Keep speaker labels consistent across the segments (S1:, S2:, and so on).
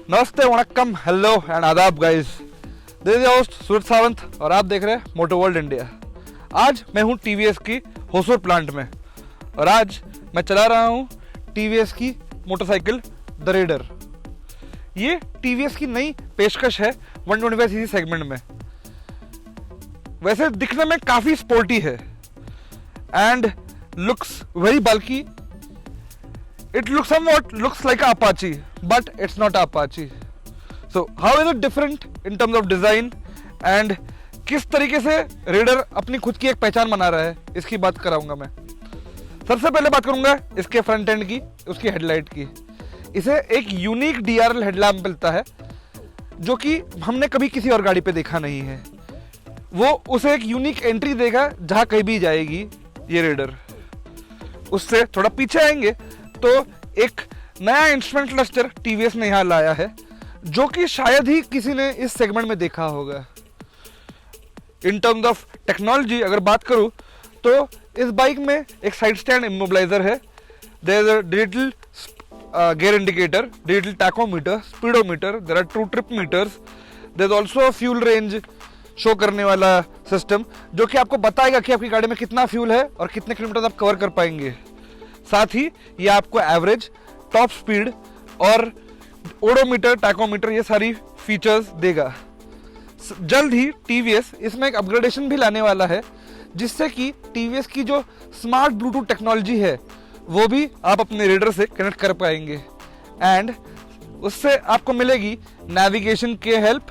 S1: नमस्ते, वणक्कम, hello and आदाब guys. This is host सूरज सावंत और आप देख रहे हैं मोटो वर्ल्ड इंडिया। आज मैं हूं टीवीएस की होसुर प्लांट में और आज मैं चला रहा हूं टीवीएस की मोटरसाइकिल द रेडर। ये टीवीएस की नई पेशकश है 125 सीसी सेगमेंट में। वैसे दिखने में काफ़ी स्पोर्टी है and looks very bulky. It looks like a Apache, but it's not a Apache. So how is it different in terms of design and किस तरीके से रेडर अपनी खुद की एक पहचान बना रहा है, इसकी बात कराऊंगा मैं। सबसे पहले बात करूंगा इसके फ्रंट एंड की, उसकी हेडलाइट की। इसे एक यूनिक DRL हेडलैम्प मिलता है जो कि हमने कभी किसी और गाड़ी पे देखा नहीं है। वो उसे एक यूनिक एंट्री देगा जहां कहीं भी जाएगी ये रेडर। उससे थोड़ा पीछे आएंगे तो एक नया इंस्ट्रूमेंट क्लस्टर टीवीएस ने यहाँ लाया है जो कि शायद ही किसी ने इस सेगमेंट में देखा होगा। इन टर्म्स ऑफ टेक्नोलॉजी अगर बात करूँ तो इस बाइक में एक साइड स्टैंड इमोबिलाइजर है। There is a digital gear indicator, digital tachometer, speedometer, there are 2 trip meters. There is also a fuel range show करने वाला सिस्टम जो कि आपको बताएगा कि आपकी गाड़ी में कितना फ्यूल है और कितने किलोमीटर आप कवर कर पाएंगे। साथ ही ये आपको एवरेज, टॉप स्पीड और ओडोमीटर, टैकोमीटर ये सारी फीचर्स देगा। जल्द ही टीवीएस इसमें एक अपग्रेडेशन भी लाने वाला है जिससे कि टीवीएस की जो स्मार्ट ब्लूटूथ टेक्नोलॉजी है वो भी आप अपने रेडर से कनेक्ट कर पाएंगे एंड उससे आपको मिलेगी नेविगेशन के हेल्प,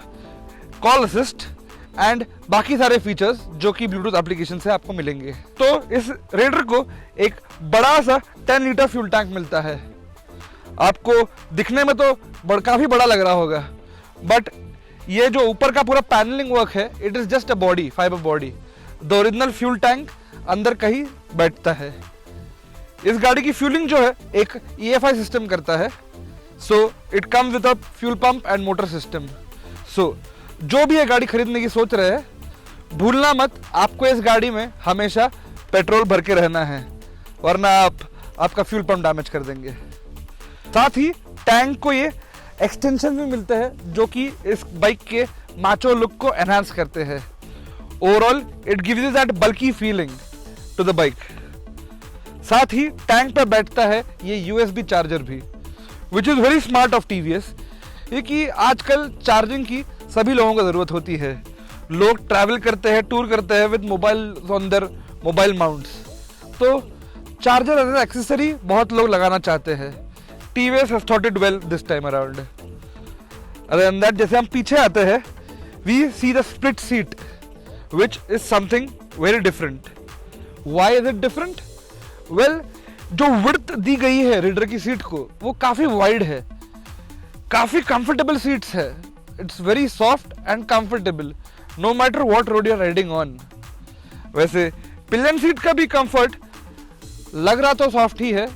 S1: कॉल असिस्ट एंड बाकी सारे फीचर्स जो कि ब्लूटूथ एप्लीकेशन से आपको मिलेंगे। तो इस रेडर को एक बड़ा सा 10 लीटर फ्यूल टैंक मिलता है। आपको दिखने में तो काफी बड़ा लग रहा होगा, बट ये जो ऊपर का पूरा पैनलिंग वर्क है, it is just a body, fibre body. The original fuel tank अंदर कहीं बैठता है। इस गाड़ी की फ्यूलिंग जो है एक EFI सिस्टम करता है। So it comes with a fuel pump and motor system. So जो भी ये गाड़ी खरीदने की सोच रहे हैं, भूलना मत, आपको इस गाड़ी में हमेशा पेट्रोल भर के रहना है वरना आपका फ्यूल पंप डैमेज कर देंगे। साथ ही टैंक को ये एक्सटेंशन भी मिलते हैं जो कि इस बाइक के माचो लुक को एनहांस करते हैं। Overall it gives you that bulky feeling to the bike. साथ ही टैंक पर बैठता है ये USB चार्जर भी, which is very smart of TVS. ये कि आजकल चार्जिंग की सभी लोगों को जरूरत होती है। लोग ट्रैवल करते हैं, टूर करते हैं with mobile on their mobile mounts, तो चार्जर एज एक्सेसरी बहुत लोग लगाना चाहते हैं। TVS has thought it well this time around. Other than that, जैसे हम पीछे आते हैं, we see the split seat which is something very different. Why is it different? Well, जो विड्थ दी गई है रेडर की सीट को वो काफी वाइड है, काफी कंफर्टेबल सीट्स है। It's very soft and comfortable no matter what road you are riding on. वैसे पिलियन सीट का भी कंफर्ट लग रहा तो सॉफ्ट ही है,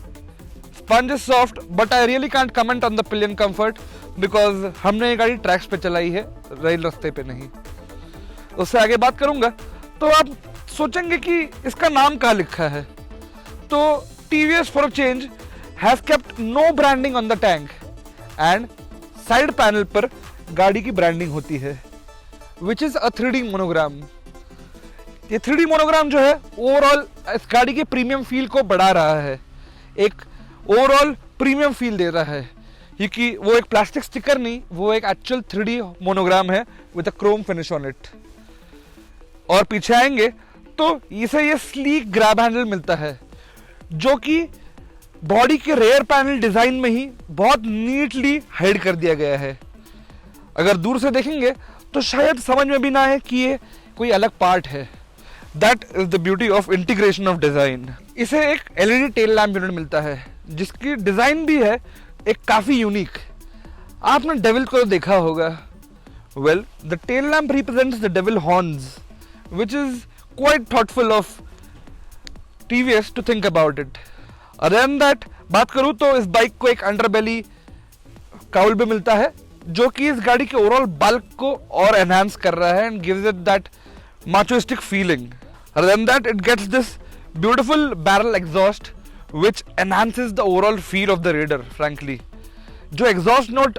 S1: sponge is soft, but I really can't comment on the pillion comfort because हमने ये गाड़ी ट्रैक्स पे चलाई है, रेल रास्ते पे नहीं। उससे आगे बात करूंगा तो आप सोचेंगे कि इसका नाम कहाँ लिखा है, तो TVS for a change has kept no branding on the tank and side panel पर गाड़ी की ब्रांडिंग होती है which is a 3D monogram. ये 3D मोनोग्राम जो है ओवरऑल इस गाड़ी के प्रीमियम फील को बढ़ा रहा है, एक ओवरऑल प्रीमियम फील दे रहा है, क्योंकि वो एक प्लास्टिक स्टिकर नहीं, वो एक एक्चुअल 3D मोनोग्राम है with a Chrome finish on it. और पीछे आएंगे तो इसे ये स्लीक ग्रैब हैंडल मिलता है जो कि बॉडी के रेयर पैनल डिजाइन में ही बहुत नीटली हाइड कर दिया गया है। अगर दूर से देखेंगे तो शायद समझ में भी ना आए कि ये कोई अलग पार्ट है। That is the beauty of integration of design. इसे एक LED टेल लैम्प यूनिट मिलता है जिसकी डिजाइन भी है एक काफी यूनिक। आपने डेविल को देखा होगा। Well, the tail lamp represents the devil horns which is quite thoughtful of TVS to think about it. Other than that, बात करूं तो इस बाइक को एक अंडरबेली काउल भी मिलता है जो कि इस गाड़ी के ओवरऑल बल्क को और एनहांस कर रहा है and gives it that machoistic feeling. Other than that, it gets this beautiful barrel exhaust which enhances the overall feel of the Raider, frankly. जो एग्जॉस्ट नोट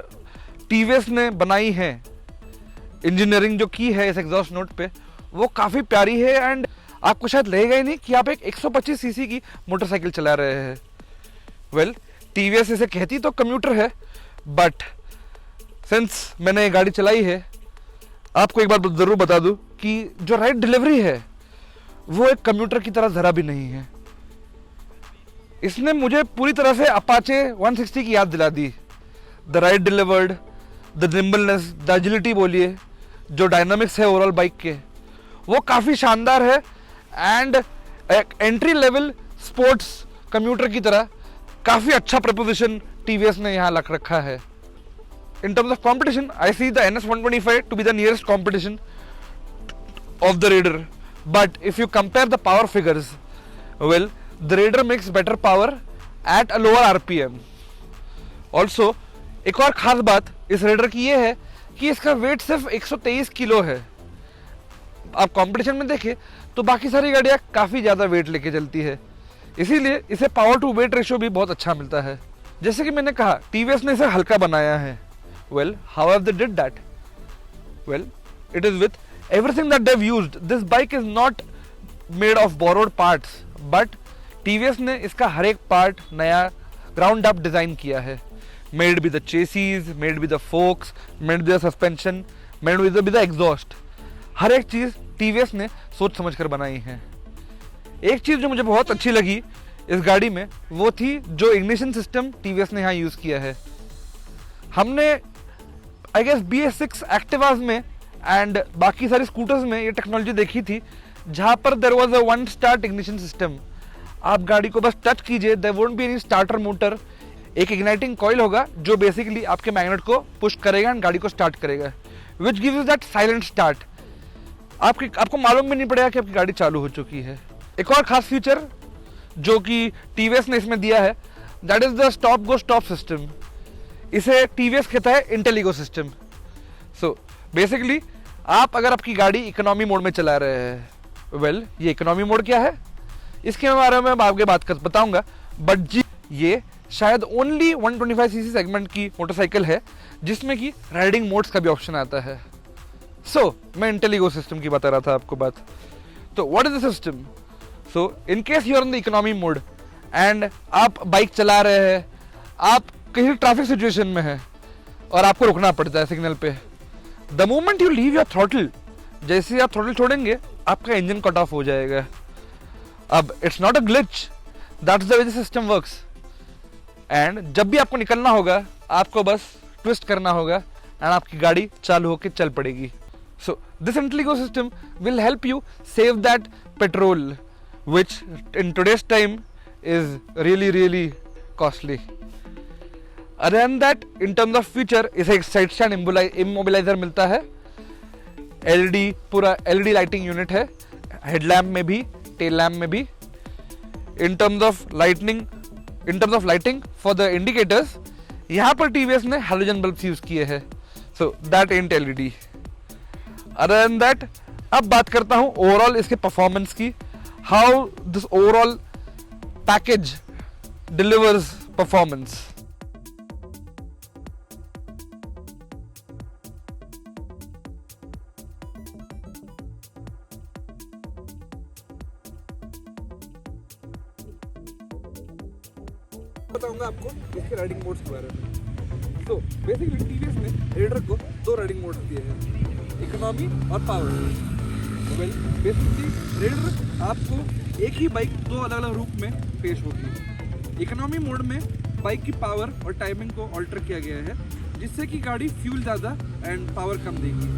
S1: टीवीएस ने बनाई है, इंजीनियरिंग जो की है इस एग्जॉस्ट नोट पे, वो काफ़ी प्यारी है। एंड आपको शायद लगेगा ही नहीं कि आप एक 125 सीसी की मोटरसाइकिल चला रहे हैं। वेल, टीवीएस इसे कहती तो कम्यूटर है, बट सिंस मैंने ये गाड़ी चलाई है, आपको एक बात ज़रूर बता दूं कि जो राइड डिलीवरी है वो एक कम्यूटर की तरह ज़रा भी नहीं है। इसने मुझे पूरी तरह से अपाचे 160 की याद दिला दी। The ride delivered, the nimbleness, the agility बोलिए, जो डायनामिक्स है ओवरऑल बाइक के, वो काफ़ी शानदार है। एंड एक एंट्री लेवल स्पोर्ट्स कम्यूटर की तरह काफ़ी अच्छा प्रपोजिशन टीवीएस ने यहाँ रख रखा है। In terms of competition, I see the NS 125 to be the nearest competition of the Raider. But if you compare the power figures, well, the Raider makes better power at a lower RPM. Also, एक और खास बात इस Raider की ये है कि इसका वेट सिर्फ 123 किलो है। आप कंपटीशन में देखें तो बाकी सारी गाड़ियाँ काफ़ी ज़्यादा वेट लेके चलती है, इसीलिए इसे पावर टू वेट रेशियो भी बहुत अच्छा मिलता है। जैसे कि मैंने कहा, टीवीएस ने इसे हल्का बनाया है। Well, how have they did that? Well, it is with everything that they've used. This bike is not made of borrowed parts, but TVS ने इसका हर एक पार्ट नया ग्राउंड अप डिजाइन किया है। Made with the chassis, made with the forks, made with the suspension, made with the exhaust. हर एक चीज TVS ने सोच समझ कर बनाई है। एक चीज जो मुझे बहुत अच्छी लगी इस गाड़ी में वो थी जो इग्निशन सिस्टम TVS ने यहाँ यूज किया है। हमने आई गेस BS6 एक्टिवाज में एंड बाकी सारी स्कूटर्स में ये टेक्नोलॉजी देखी थी, जहाँ पर there was a one start ignition system. आप गाड़ी को बस टच कीजिए, there won't be any starter motor. एक इग्नाइटिंग कॉइल होगा जो बेसिकली आपके मैग्नेट को पुश करेगा एंड गाड़ी को स्टार्ट करेगा, which gives you that silent start. आपको मालूम भी नहीं पड़ेगा कि आपकी गाड़ी चालू हो चुकी है। एक और खास फीचर जो कि टीवीएस ने इसमें दिया है, that is the stop go stop system. इसे टीवीएस कहता है intel eco system. So basically आप अगर आपकी गाड़ी इकोनॉमी मोड में चला रहे हैं, वेल, ये इकोनॉमी मोड क्या है इसके बारे में मैं आपके बात कर बताऊंगा, बट जी ये शायद ओनली 125 सीसी सेगमेंट की मोटरसाइकिल है जिसमें कि राइडिंग मोड्स का भी ऑप्शन आता है। सो मैं इंटेल इको सिस्टम की बता रहा था आपको बात। तो what is the system? So in case you are in the economy mode and आप बाइक चला रहे हैं, आप कहीं ट्रैफिक सिचुएशन में है और आपको रुकना पड़ता है सिग्नल पे, the moment you leave your throttle, जैसे ही आप थ्रॉटल छोड़ेंगे आपका इंजन कट ऑफ हो जाएगा। अब it's not a glitch, that's the way the system works. And जब भी आपको निकलना होगा आपको बस ट्विस्ट करना होगा एंड आपकी गाड़ी चालू होकर चल पड़ेगी। So this intel eco system will help you save that petrol which in today's time is really costly. Other than that, in terms of feature, इसे एक साइड स्टैंड इमोबिलाइजर मिलता है, LED पूरा LED लाइटिंग यूनिट है, headlamp में भी, tail lamp में भी। In terms of lighting for the indicators, यहाँ पर TVS ने हैलोजन बल्ब्स यूज किए हैं, so that ain't LED. Other than that, अब बात करता हूँ ओवरऑल इसके परफॉर्मेंस की, how this overall package delivers performance. बताऊंगा आपको इसके राइडिंग मोड्स के बारे में। तो बेसिकली टीवीएस ने रेडर को दो राइडिंग मोड्स दिए हैं, इकोनॉमी और पावर। वेल, बेसिकली रेडर आपको एक ही बाइक दो अलग अलग रूप में पेश होगी। इकोनॉमी मोड में बाइक की पावर और टाइमिंग को ऑल्टर किया गया है जिससे कि गाड़ी फ्यूल ज़्यादा एंड पावर कम देगी।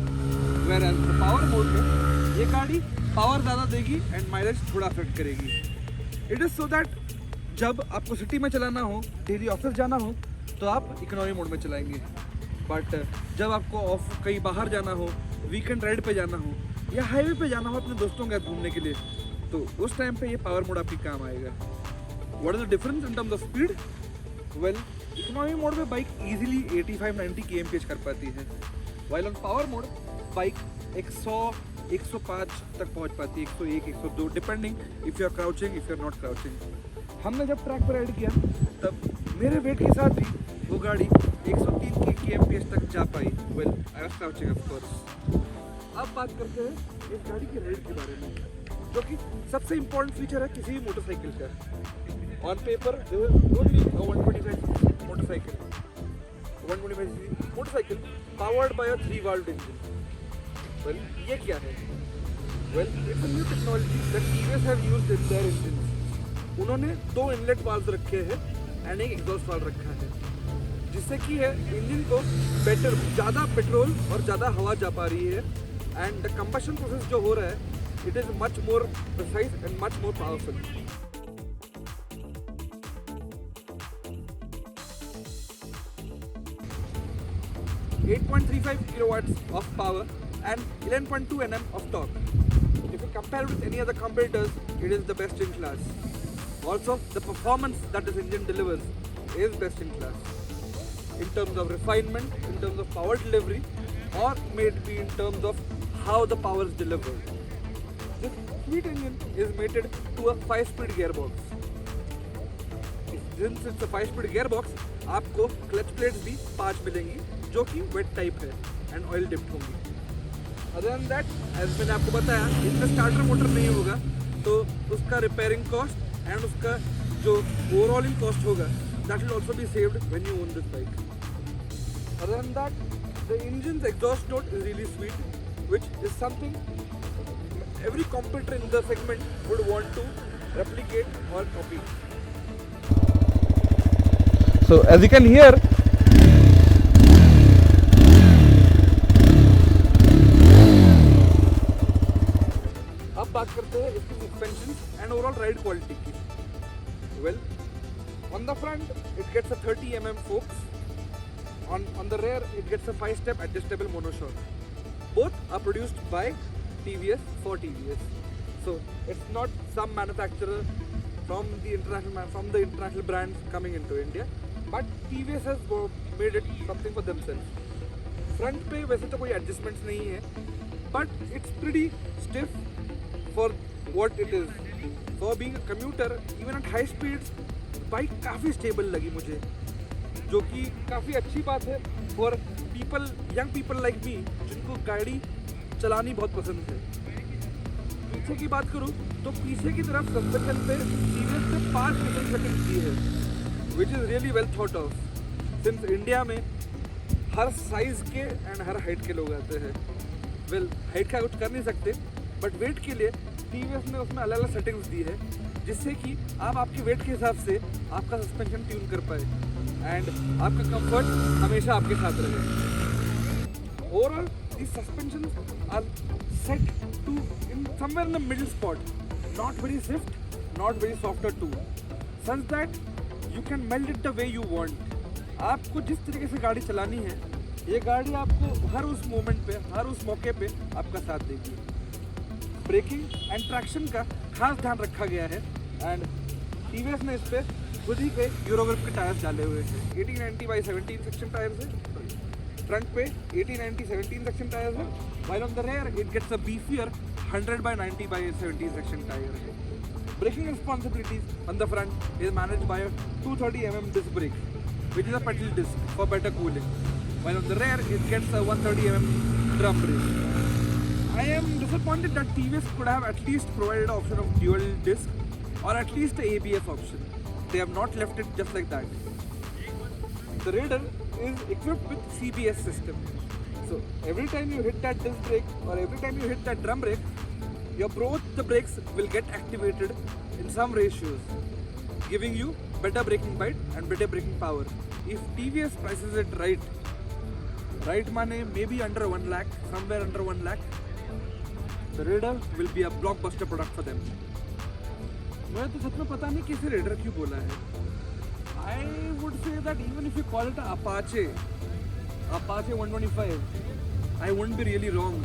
S1: वेयर एज पावर मोड में ये गाड़ी पावर ज़्यादा देगी एंड माइलेज थोड़ा अफेक्ट करेगी। इट इज़ सो दैट जब आपको सिटी में चलाना हो, डेली ऑफिस जाना हो, तो आप इकोनॉमी मोड में चलाएंगे, बट जब आपको कहीं बाहर जाना हो, वीकेंड राइड पे जाना हो या हाईवे पे जाना हो अपने दोस्तों के साथ घूमने के लिए, तो उस टाइम पे ये पावर मोड आपकी काम आएगा। What is the difference in terms of speed? Well, economy mode में बाइक इजीली 85-90 kmph कर पाती है, while on power mode bike 100-105 तक पहुंच पाती है, 101-102 depending if you are crouching, if you are not crouching. हमने जब ट्रैक पर राइड किया तब मेरे वेट के साथ ही
S2: वो गाड़ी 103 kmph तक जा पाई। Well I was crouching of course. अब बात करते हैं इस गाड़ी के रेड के बारे में, जो कि सबसे इम्पोर्टेंट फीचर है किसी भी मोटरसाइकिल का। On paper only 125 motorcycle 125 motorcycle powered by a 3-valve engine. Well ये क्या है? Well it's a new technology that TVS have used in their engines. उन्होंने 2 इनलेट वाल्व रखे हैं एंड एक एग्जॉस्ट वाल्व रखा है, जिससे कि है इंजन को बेटर ज़्यादा पेट्रोल और ज़्यादा हवा जा पा रही है एंड द कंबशन प्रोसेस जो हो रहा है it is much more precise and much more powerful. 8.35 kilowatts of power and 11.2 Nm of torque. If you compare it with any other competitors, it is the best in class. Also, the performance that this engine delivers is best in class. In terms of refinement, in terms of power delivery, or may it be in terms of how the power is delivered. This sweet engine is mated to a 5-speed gearbox. Since it's a 5-speed gearbox, आपको clutch plates भी 5 मिलेंगी, जो कि wait type है and oil dipped होंगी। Other than that, as मैंने आपको बताया, इसमें स्टार्टर मोटर नहीं होगा, तो उसका रिपेयरिंग कॉस्ट एंड उसका जो ओवरऑल कॉस्ट होगा that will also be saved when you own this bike. Other than that, the engines exhaust note is really sweet, which is something every competitor in the segment would want to replicate or copy.
S1: So as you can hear,
S2: अब बात करते हैं इसकी suspension and overall ride quality की। Well, on the front it gets a 30 mm forks. On the rear it gets a 5-step adjustable monoshock. Both are produced by TVS for TVS. So it's not some manufacturer from the international brands coming into India, but TVS has made it something for themselves. Front पे वैसे तो कोई adjustments नहीं है, but it's pretty stiff for what it is. For being a commuter, even at high speeds, bike काफ़ी stable लगी मुझे, जो कि काफ़ी अच्छी बात है for people, young people like me, जिनको गाड़ी चलानी बहुत पसंद है। पीछे की बात करूँ तो पीछे की तरफ सस्पेंशन पे TVS से 5 डिफरेंट सेटिंग्स दी है, which is really well thought of, since India में हर साइज़ के एंड हर हाइट के लोग आते हैं। वेल, हाइट का कुछ कर नहीं सकते, बट वेट के लिए TVS ने उसमें अलग अलग सेटिंग्स दी है, जिससे कि आप आपके वेट के हिसाब से आपका सस्पेंशन ट्यून कर पाए एंड आपका कंफर्ट हमेशा आपके साथ रहे। Overall these suspensions are set to in somewhere in the middle spot, not very stiff, not very softer too, such that you can meld it the way you want. आपको जिस तरीके से गाड़ी चलानी है, ये गाड़ी आपको हर उस मोमेंट पे, हर उस मौके पे आपका साथ देगी। ब्रेकिंग एंड ट्रैक्शन का खास ध्यान रखा गया है एंड TVS ने इस पे खुद ही के यूरोग्रिप के टायर्स डाले हुए हैं। 1890/17 सेक्शन टायर्स है, फ्रंट पे 1890/17 सेक्शन टायर्स है, while on the rear it gets a beefier 100/90/17 section tire है। Braking responsibilities on the front is managed by a 230 mm disc brake, which is a pedal disc for better cooling, while on the rear it gets a 130 mm drum brake. I am disappointed that TVS could have at least provided an option of dual disc or at least a ABS option. They have not left it just like that. The Raider is equipped with CBS system. So every time you hit that disc brake or every time you hit that drum brake, both the brakes will get activated in some ratios, giving you better braking bite and better braking power. If TVS prices it right money, maybe under 1 lakh, somewhere under 1 lakh, the Raider will be a blockbuster product for them. मुझे तो सच में पता नहीं किसे raider क्यों बोला है। I would say that even if you call it Apache 125, I wouldn't be really wrong,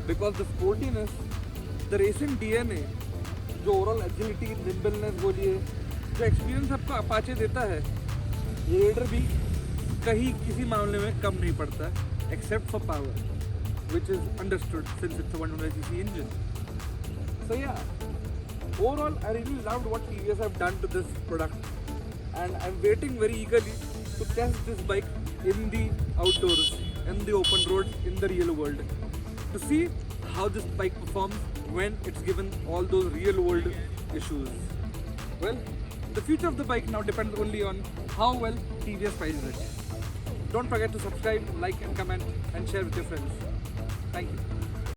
S2: because the sportiness, the racing DNA, जो ओवरऑल एजिलिटी, निम्बलनेस बोलिए, जो एक्सपीरियंस आपको अपाचे देता है, ये रेडर भी कहीं किसी मामले में कम नहीं पड़ता, except for power, which is understood since it's a 125cc engine. So yeah, overall I really loved what TVS have done to this product, and I'm waiting very eagerly to test this bike in the outdoors, in the open road, in the real world, to see how this bike performs when it's given all those real world issues. Well, the future of the bike now depends only on how well TVS prices it. Don't forget to subscribe, like and comment and share with your friends. Thank you.